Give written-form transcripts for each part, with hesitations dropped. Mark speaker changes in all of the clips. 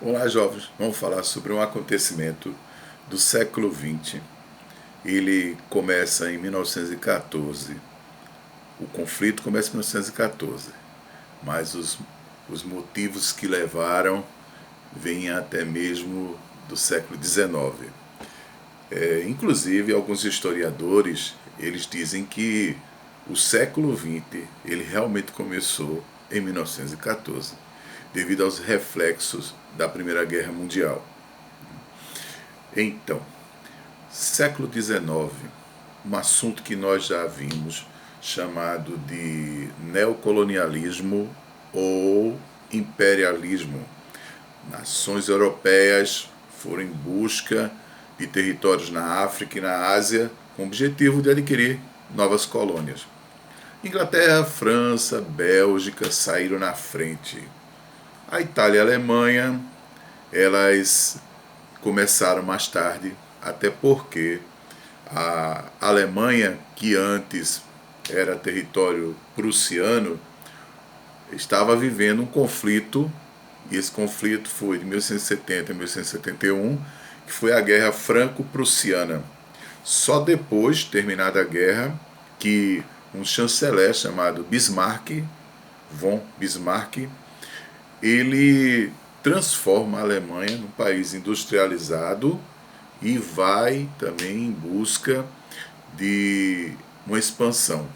Speaker 1: Olá, jovens. Vamos falar sobre um acontecimento do século XX. Ele começa em 1914. O conflito começa em 1914, mas os motivos que levaram vêm até mesmo do século XIX. Inclusive, alguns historiadores eles dizem que o século XX ele realmente começou em 1914, devido aos reflexos da Primeira Guerra Mundial. Então, século XIX, um assunto que nós já vimos, chamado de neocolonialismo ou imperialismo. Nações europeias foram em busca de territórios na África e na Ásia com o objetivo de adquirir novas colônias. Inglaterra, França, Bélgica saíram na frente. A Itália e a Alemanha, elas começaram mais tarde, até porque a Alemanha, que antes era território prussiano, estava vivendo um conflito, e esse conflito foi de 1870 a 1871, que foi a Guerra Franco-Prussiana. Só depois, terminada a guerra, que um chanceler chamado Bismarck, von Bismarck, ele transforma a Alemanha num país industrializado e vai também em busca de uma expansão.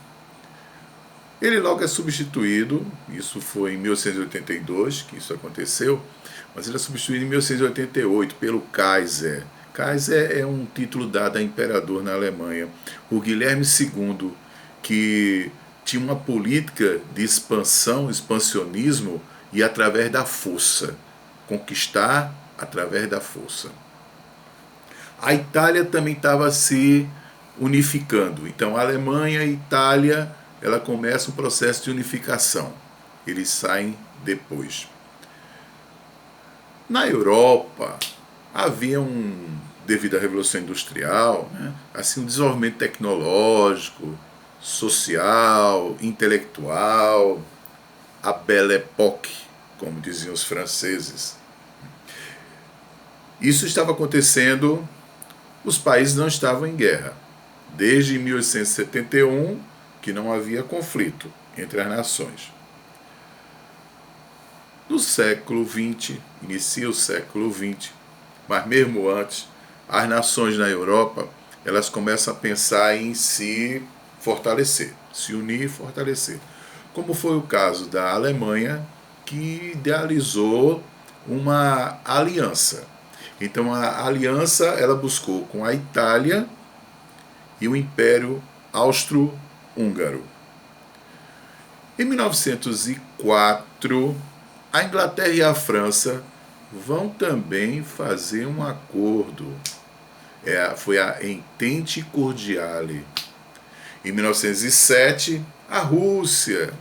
Speaker 1: Ele logo é substituído, isso foi em 1882 que isso aconteceu, mas ele é substituído em 1888 pelo Kaiser. Kaiser é um título dado a imperador na Alemanha por Guilherme II, que tinha uma política de expansão, expansionismo, e através da força, conquistar através da força. A Itália também estava se unificando, então a Alemanha e a Itália ela começa um processo de unificação, eles saem depois. Na Europa havia devido à Revolução Industrial, assim, um desenvolvimento tecnológico, social, intelectual, a Belle Époque, como diziam os franceses. Isso estava acontecendo, os países não estavam em guerra. Desde 1871, que não havia conflito entre as nações. No século XX, inicia o século XX, mas mesmo antes, as nações na Europa, elas começam a pensar em se fortalecer, se unir e fortalecer. Como foi o caso da Alemanha, que idealizou uma aliança. Então a aliança ela buscou com a Itália e o Império Austro-Húngaro. Em 1904, a Inglaterra e a França vão também fazer um acordo. Foi a Entente Cordiale. Em 1907, a Rússia,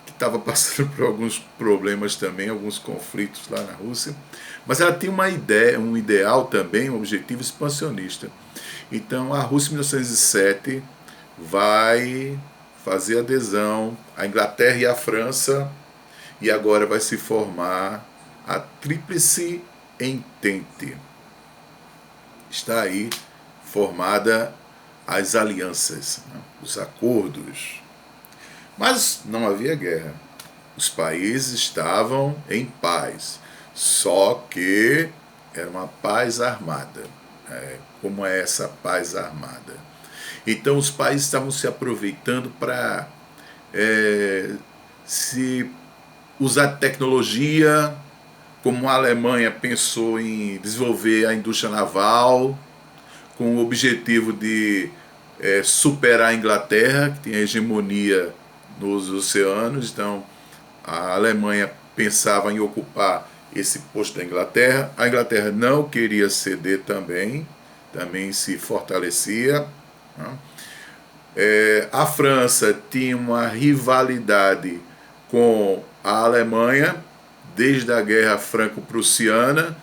Speaker 1: que estava passando por alguns problemas também, alguns conflitos lá na Rússia, mas ela tinha uma ideia, um ideal também, um objetivo expansionista. Então a Rússia em 1907 vai fazer adesão, a Inglaterra e a França, e agora vai se formar a Tríplice Entente. Está aí formada as alianças, os acordos. Mas não havia guerra. Os países estavam em paz. Só que era uma paz armada. Como é essa paz armada? Então os países estavam se aproveitando para se usar tecnologia, como a Alemanha pensou em desenvolver a indústria naval, com o objetivo de superar a Inglaterra, que tem a hegemonia nos oceanos. Então a Alemanha pensava em ocupar esse posto da Inglaterra. A Inglaterra não queria ceder também se fortalecia. A França tinha uma rivalidade com a Alemanha desde a Guerra Franco-Prussiana,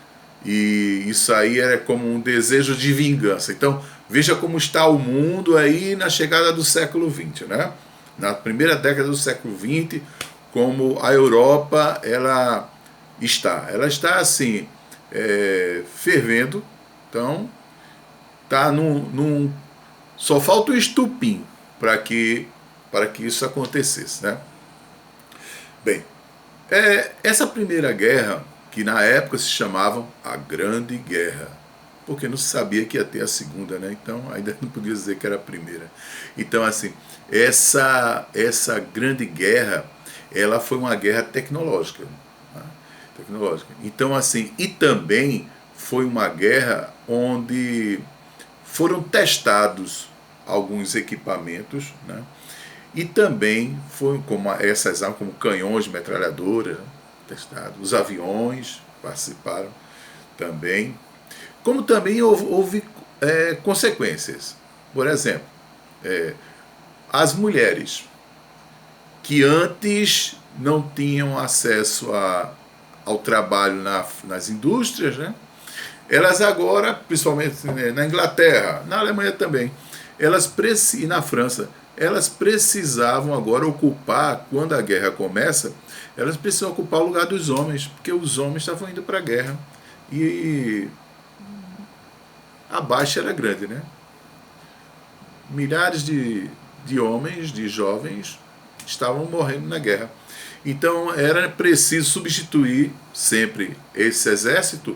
Speaker 1: e isso aí era como um desejo de vingança. Então veja como está o mundo aí na chegada do século XX, né? Na primeira década do século XX, como a Europa ela ela está assim, fervendo, então tá só falta o estupim para que isso acontecesse, né? Bem, essa primeira guerra, que na época se chamava a Grande Guerra, porque não se sabia que ia ter a segunda, né? Então ainda não podia dizer que era a primeira. Então, assim, essa Grande Guerra, ela foi uma guerra tecnológica, né? Tecnológica. Então, assim, e também foi uma guerra onde foram testados alguns equipamentos, né? E também foi como essas armas, como canhões, metralhadoras, né, testados. Os aviões participaram também. Como também houve consequências. Por exemplo, as mulheres que antes não tinham acesso ao trabalho nas indústrias, né? Elas agora, principalmente na Inglaterra, na Alemanha também, e na França, elas precisavam agora ocupar, quando a guerra começa, elas precisam ocupar o lugar dos homens, porque os homens estavam indo para a guerra. E a baixa era grande, né? Milhares de homens, de jovens, estavam morrendo na guerra. Então era preciso substituir sempre esse exército,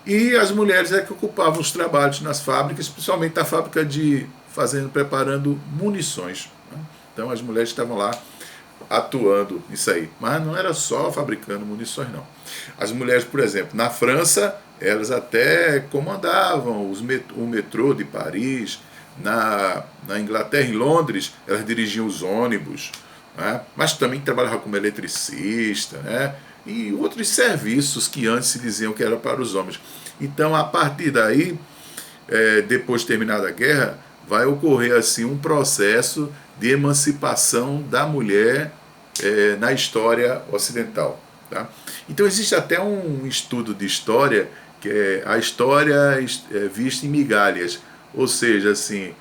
Speaker 1: e as mulheres é que ocupavam os trabalhos nas fábricas, principalmente na fábrica preparando munições, né? Então as mulheres estavam lá atuando nisso aí. Mas não era só fabricando munições, não. As mulheres, por exemplo, na França, elas até comandavam o metrô de Paris. Na Inglaterra, em Londres, elas dirigiam os ônibus, né? Mas também trabalhavam como eletricista, né? E outros serviços que antes se diziam que era para os homens. Então, a partir daí, depois de terminada a guerra, vai ocorrer assim um processo de emancipação da mulher na história ocidental, tá? Então existe até um estudo de história que é a história vista em migalhas, ou seja, assim,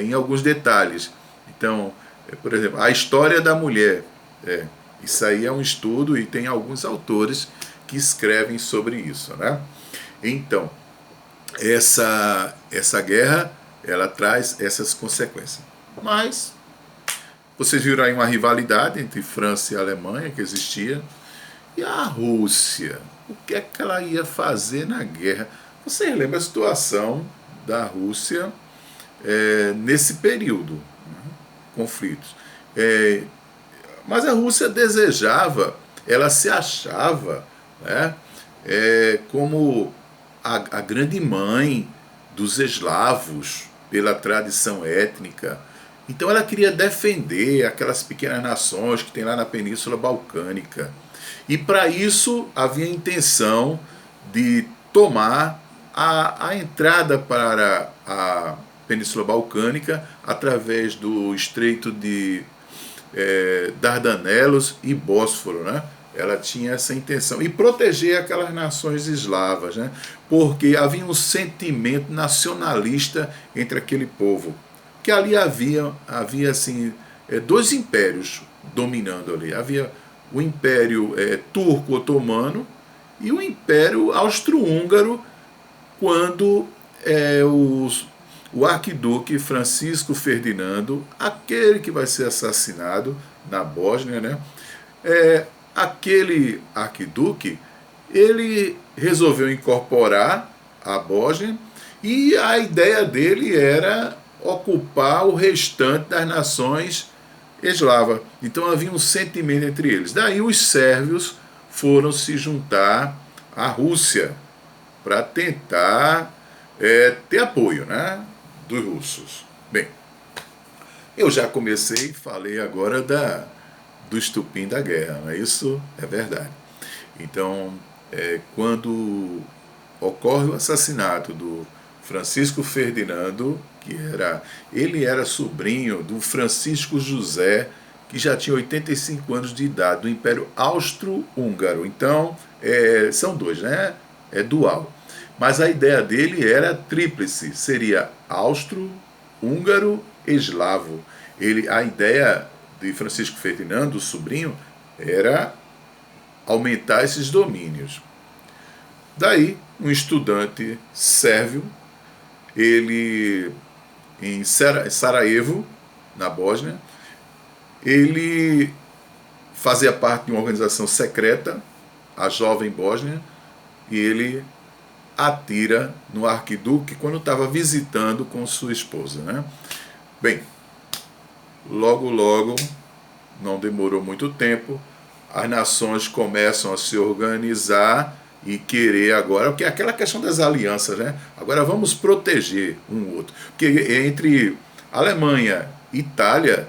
Speaker 1: em alguns detalhes. Então, por exemplo, a história da mulher, isso aí é um estudo e tem alguns autores que escrevem sobre isso, né? Então, essa guerra, ela traz essas consequências. Mas vocês viram aí uma rivalidade entre França e Alemanha que existia. E a Rússia? O que é que ela ia fazer na guerra? Vocês lembram a situação da Rússia nesse período, né? Conflitos. Mas a Rússia desejava, ela se achava, né, como a grande mãe dos eslavos pela tradição étnica. Então ela queria defender aquelas pequenas nações que tem lá na Península Balcânica. E para isso havia a intenção de tomar a entrada para a Península Balcânica através do Estreito de Dardanelos e Bósforo, né? Ela tinha essa intenção. E proteger aquelas nações eslavas, né? Porque havia um sentimento nacionalista entre aquele povo. Que ali havia assim, dois impérios dominando ali. Havia o Império Turco-Otomano e o Império Austro-Húngaro, quando o arquiduque Francisco Ferdinando, aquele que vai ser assassinado na Bósnia, né? Aquele arquiduque, ele resolveu incorporar a Bósnia e a ideia dele era ocupar o restante das nações eslavas. Então havia um sentimento entre eles. Daí os sérvios foram se juntar à Rússia para tentar ter apoio, né, dos russos. Bem, eu já comecei e falei agora do estupim da guerra, mas isso é verdade. Então, quando ocorre o assassinato do Francisco Ferdinando, ele era sobrinho do Francisco José, que já tinha 85 anos de idade, do Império Austro-Húngaro. Então, são dois, né? É dual. Mas a ideia dele era tríplice, seria austro-húngaro eslavo. A ideia de Francisco Ferdinando, o sobrinho, era aumentar esses domínios. Daí, um estudante sérvio, ele em Sarajevo, na Bósnia, ele fazia parte de uma organização secreta, a Jovem Bósnia, e ele atira no arquiduque quando estava visitando com sua esposa, né? Bem, logo, não demorou muito tempo, as nações começam a se organizar e querer agora, porque é aquela questão das alianças, né? Agora vamos proteger um outro. Porque entre Alemanha e Itália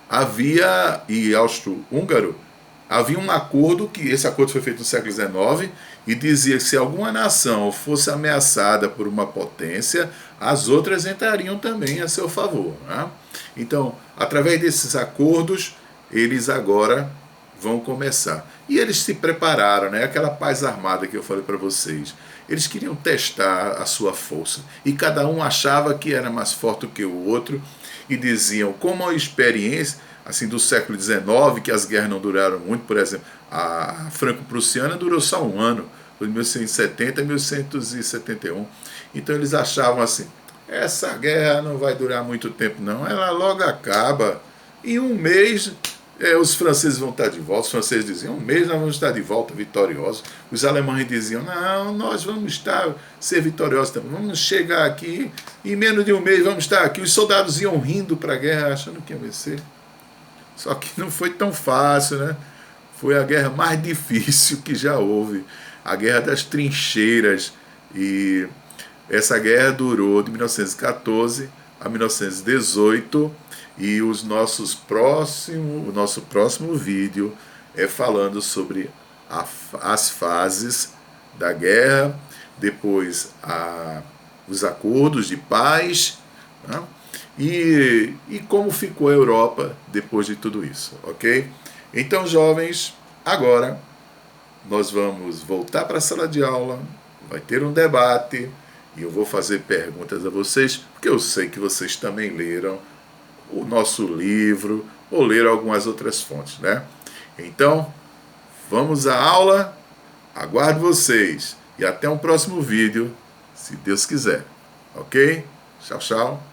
Speaker 1: havia, e Austro-Húngaro, havia um acordo, que esse acordo foi feito no século XIX, e dizia que se alguma nação fosse ameaçada por uma potência, as outras entrariam também a seu favor, né? Então, através desses acordos, eles agora vão começar. E eles se prepararam, né? Aquela paz armada que eu falei para vocês. Eles queriam testar a sua força. E cada um achava que era mais forte do que o outro. E diziam, como a experiência assim, do século XIX, que as guerras não duraram muito, por exemplo, a franco-prussiana durou só um ano, foi de 1170 a 1171. Então eles achavam assim, essa guerra não vai durar muito tempo não, ela logo acaba. Em um mês os franceses vão estar de volta. Os franceses diziam, um mês nós vamos estar de volta vitoriosos. Os alemães diziam, não, nós vamos ser vitoriosos também. Vamos chegar aqui, em menos de um mês vamos estar aqui. Os soldados iam rindo para a guerra, achando que ia vencer. Só que não foi tão fácil, né? Foi a guerra mais difícil que já houve. A Guerra das Trincheiras. E essa guerra durou de 1914 a 1918. E o nosso próximo vídeo é falando sobre as fases da guerra, depois os acordos de paz, né? E como ficou a Europa depois de tudo isso, ok? Então, jovens, agora nós vamos voltar para a sala de aula, vai ter um debate, e eu vou fazer perguntas a vocês, porque eu sei que vocês também leram o nosso livro, ou leram algumas outras fontes, né? Então, vamos à aula, aguardo vocês, e até um próximo vídeo, se Deus quiser, ok? Tchau, tchau.